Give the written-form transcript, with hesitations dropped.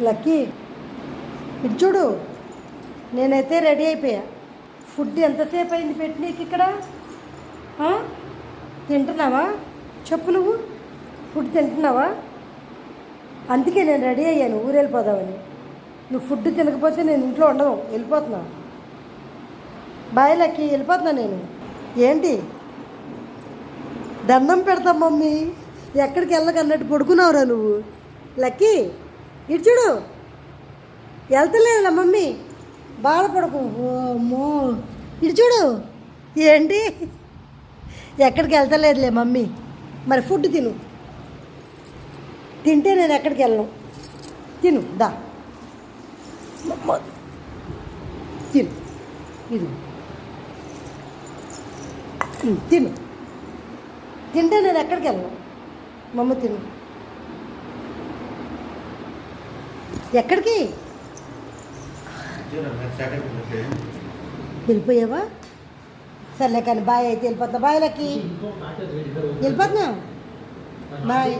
Lucky, ఇటు చూడు. నేనైతే రెడీ అయిపోయా. ఫుడ్ ఎంతసేపు అయింది పెట్టి నీకు ఇక్కడ? తింటున్నావా? చెప్పు, నువ్వు ఫుడ్ తింటున్నావా? అందుకే నేను రెడీ అయ్యాను ఊరు వెళ్ళిపోదామని. నువ్వు ఫుడ్ తినకపోతే నేను ఇంట్లో ఉండను, వెళ్ళిపోతున్నా. బాయ్ లక్కీ, వెళ్ళిపోతున్నా నేను. ఏంటి దండం పెడతా మమ్మీ, ఎక్కడికి వెళ్ళకన్నట్టు పడుకున్నావురా నువ్వు. లక్కీ, ఇటు చూడు. వెళ్తలేదులా మమ్మీ, బాధపడకు. అమ్మో, ఇటు చూడు. ఏంటి ఎక్కడికి వెళ్తలేదులే మమ్మీ. మరి ఫుడ్ తిను, తింటే నేను ఎక్కడికి వెళ్ళను. తిను, దా తిను, ఇది తిను. తింటే నేను ఎక్కడికి వెళ్ళను. మమ్మ తిను. ఎక్కడికి వెళ్ళిపోయావా? సర్లే కానీ బాయ్ అయితే వెళ్ళిపోతున్నా. బాయ్ లక్కీ, వెళ్ళిపోతున్నా. బాయ్.